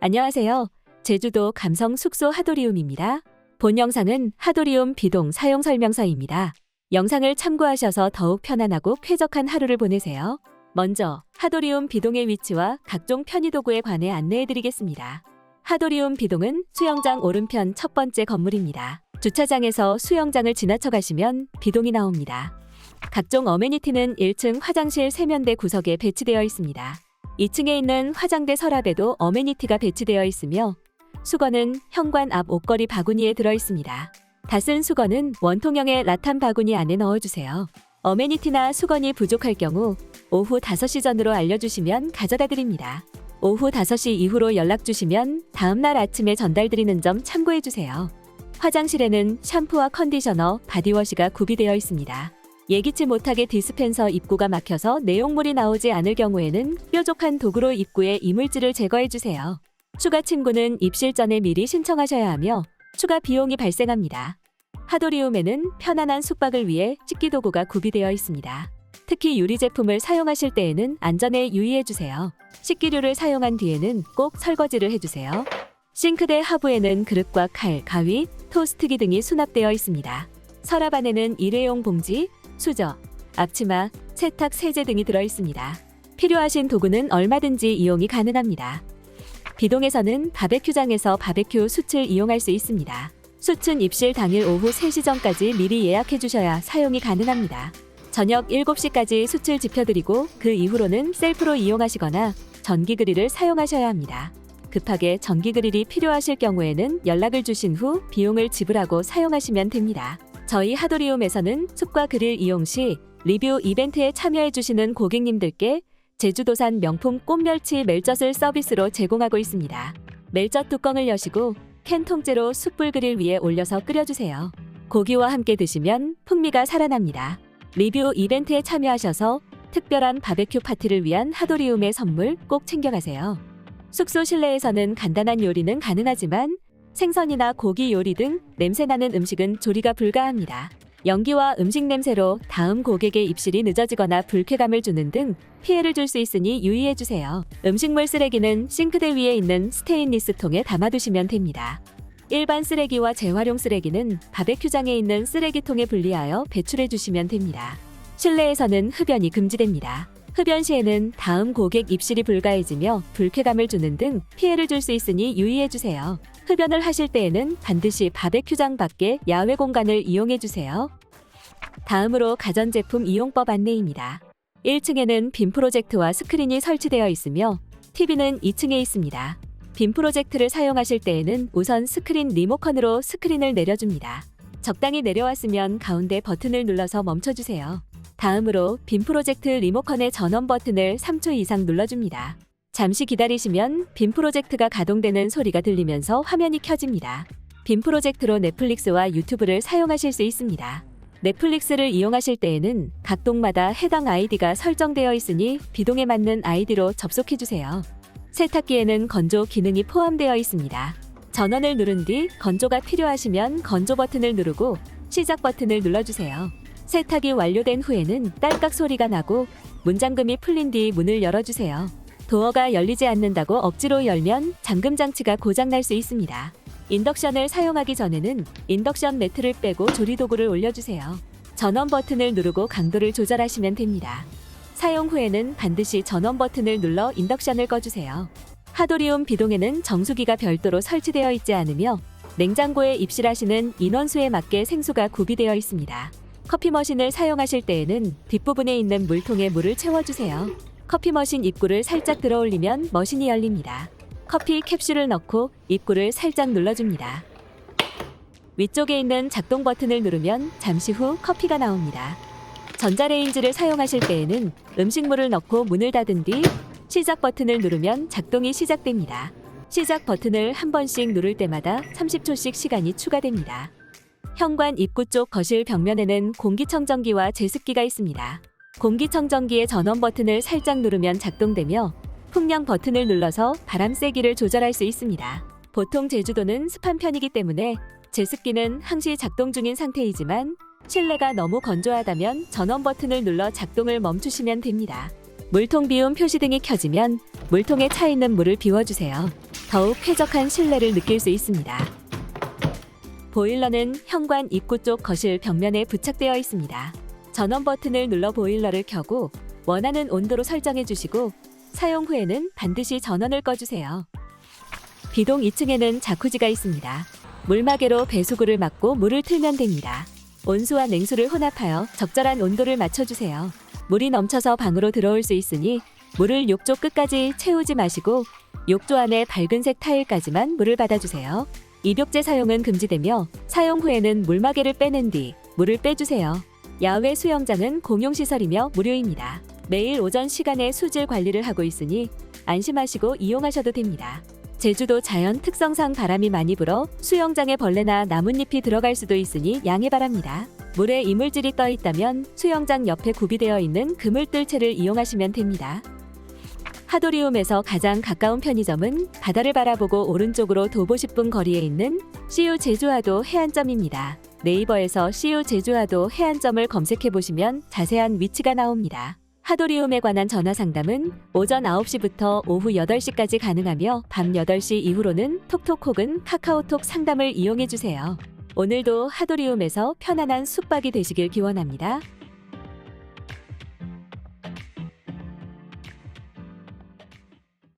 안녕하세요. 제주도 감성 숙소 하도리움입니다. 본 영상은 하도리움 비동 사용 설명서입니다. 영상을 참고하셔서 더욱 편안하고 쾌적한 하루를 보내세요. 먼저 하도리움 비동의 위치와 각종 편의도구에 관해 안내해드리겠습니다. 하도리움 비동은 수영장 오른편 첫 번째 건물입니다. 주차장에서 수영장을 지나쳐 가시면 비동이 나옵니다. 각종 어메니티는 1층 화장실 세면대 구석에 배치되어 있습니다. 2층에 있는 화장대 서랍에도 어메니티가 배치되어 있으며 수건은 현관 앞 옷걸이 바구니에 들어있습니다. 다 쓴 수건은 원통형의 라탄 바구니 안에 넣어주세요. 어메니티나 수건이 부족할 경우 오후 5시 전으로 알려주시면 가져다 드립니다. 오후 5시 이후로 연락주시면 다음날 아침에 전달드리는 점 참고해주세요. 화장실에는 샴푸와 컨디셔너, 바디워시가 구비되어 있습니다. 예기치 못하게 디스펜서 입구가 막혀서 내용물이 나오지 않을 경우에는 뾰족한 도구로 입구에 이물질을 제거해주세요. 추가 침구는 입실 전에 미리 신청하셔야 하며 추가 비용이 발생합니다. 하도리움에는 편안한 숙박을 위해 식기도구가 구비되어 있습니다. 특히 유리 제품을 사용하실 때에는 안전에 유의해주세요. 식기류를 사용한 뒤에는 꼭 설거지를 해주세요. 싱크대 하부에는 그릇과 칼, 가위, 토스트기 등이 수납되어 있습니다. 서랍 안에는 일회용 봉지, 수저, 앞치마, 세탁 세제 등이 들어있습니다. 필요하신 도구는 얼마든지 이용이 가능합니다. 비동에서는 바베큐장에서 바베큐 숯을 이용할 수 있습니다. 숯은 입실 당일 오후 3시 전까지 미리 예약해 주셔야 사용이 가능합니다. 저녁 7시까지 숯을 지펴드리고 그 이후로는 셀프로 이용하시거나 전기 그릴을 사용하셔야 합니다. 급하게 전기 그릴이 필요하실 경우에는 연락을 주신 후 비용을 지불하고 사용하시면 됩니다. 저희 하도리움에서는 숯과 그릴 이용 시 리뷰 이벤트에 참여해 주시는 고객님들께 제주도산 명품 꽃멸치 멜젓을 서비스로 제공하고 있습니다. 멜젓 뚜껑을 여시고 캔 통째로 숯불 그릴 위에 올려서 끓여주세요. 고기와 함께 드시면 풍미가 살아납니다. 리뷰 이벤트에 참여하셔서 특별한 바베큐 파티를 위한 하도리움의 선물 꼭 챙겨가세요. 숙소 실내에서는 간단한 요리는 가능하지만 생선이나 고기 요리 등 냄새나는 음식은 조리가 불가합니다. 연기와 음식 냄새로 다음 고객의 입실이 늦어지거나 불쾌감을 주는 등 피해를 줄 수 있으니 유의해주세요. 음식물 쓰레기는 싱크대 위에 있는 스테인리스 통에 담아두시면 됩니다. 일반 쓰레기와 재활용 쓰레기는 바베큐장에 있는 쓰레기통에 분리하여 배출해주시면 됩니다. 실내에서는 흡연이 금지됩니다. 흡연 시에는 다음 고객 입실이 불가해지며 불쾌감을 주는 등 피해를 줄 수 있으니 유의해주세요. 흡연을 하실 때에는 반드시 바베큐장 밖에 야외 공간을 이용해주세요. 다음으로 가전제품 이용법 안내입니다. 1층에는 빔 프로젝트와 스크린이 설치되어 있으며 TV는 2층에 있습니다. 빔 프로젝트를 사용하실 때에는 우선 스크린 리모컨으로 스크린을 내려줍니다. 적당히 내려왔으면 가운데 버튼을 눌러서 멈춰주세요. 다음으로 빔 프로젝트 리모컨의 전원 버튼을 3초 이상 눌러줍니다. 잠시 기다리시면 빔 프로젝트가 가동되는 소리가 들리면서 화면이 켜집니다. 빔 프로젝트로 넷플릭스와 유튜브를 사용하실 수 있습니다. 넷플릭스를 이용하실 때에는 각 동마다 해당 아이디가 설정되어 있으니 비동에 맞는 아이디로 접속해주세요. 세탁기에는 건조 기능이 포함되어 있습니다. 전원을 누른 뒤 건조가 필요하시면 건조 버튼을 누르고 시작 버튼을 눌러주세요. 세탁이 완료된 후에는 딸깍 소리가 나고 문잠금이 풀린 뒤 문을 열어주세요. 도어가 열리지 않는다고 억지로 열면 잠금 장치가 고장날 수 있습니다. 인덕션을 사용하기 전에는 인덕션 매트를 빼고 조리도구를 올려주세요. 전원 버튼을 누르고 강도를 조절하시면 됩니다. 사용 후에는 반드시 전원 버튼을 눌러 인덕션을 꺼주세요. 하도리움 비동에는 정수기가 별도로 설치되어 있지 않으며 냉장고에 입실하시는 인원수에 맞게 생수가 구비되어 있습니다. 커피 머신을 사용하실 때에는 뒷부분에 있는 물통에 물을 채워주세요. 커피 머신 입구를 살짝 들어 올리면 머신이 열립니다. 커피 캡슐을 넣고 입구를 살짝 눌러줍니다. 위쪽에 있는 작동 버튼을 누르면 잠시 후 커피가 나옵니다. 전자레인지를 사용하실 때에는 음식물을 넣고 문을 닫은 뒤 시작 버튼을 누르면 작동이 시작됩니다. 시작 버튼을 한 번씩 누를 때마다 30초씩 시간이 추가됩니다. 현관 입구 쪽 거실 벽면에는 공기청정기와 제습기가 있습니다. 공기청정기의 전원 버튼을 살짝 누르면 작동되며 풍량 버튼을 눌러서 바람 세기를 조절할 수 있습니다. 보통 제주도는 습한 편이기 때문에 제습기는 항시 작동 중인 상태이지만 실내가 너무 건조하다면 전원 버튼을 눌러 작동을 멈추시면 됩니다. 물통 비움 표시 등이 켜지면 물통에 차 있는 물을 비워주세요. 더욱 쾌적한 실내를 느낄 수 있습니다. 보일러는 현관 입구 쪽 거실 벽면에 부착되어 있습니다. 전원 버튼을 눌러 보일러를 켜고 원하는 온도로 설정해 주시고 사용 후에는 반드시 전원을 꺼주세요. 비동 2층에는 자쿠지가 있습니다. 물마개로 배수구를 막고 물을 틀면 됩니다. 온수와 냉수를 혼합하여 적절한 온도를 맞춰주세요. 물이 넘쳐서 방으로 들어올 수 있으니 물을 욕조 끝까지 채우지 마시고 욕조 안에 밝은색 타일까지만 물을 받아주세요. 입욕제 사용은 금지되며 사용 후에는 물마개를 빼낸 뒤 물을 빼주세요. 야외 수영장은 공용시설이며 무료입니다. 매일 오전 시간에 수질 관리를 하고 있으니 안심하시고 이용하셔도 됩니다. 제주도 자연 특성상 바람이 많이 불어 수영장에 벌레나 나뭇잎이 들어갈 수도 있으니 양해 바랍니다. 물에 이물질이 떠 있다면 수영장 옆에 구비되어 있는 그물뜰채를 이용하시면 됩니다. 하도리움에서 가장 가까운 편의점은 바다를 바라보고 오른쪽으로 도보 10분 거리에 있는 CU 제주하도 해안점입니다. 네이버에서 CU 제주하도 해안점을 검색해보시면 자세한 위치가 나옵니다. 하도리움에 관한 전화 상담은 오전 9시부터 오후 8시까지 가능하며 밤 8시 이후로는 톡톡 혹은 카카오톡 상담을 이용해주세요. 오늘도 하도리움에서 편안한 숙박이 되시길 기원합니다.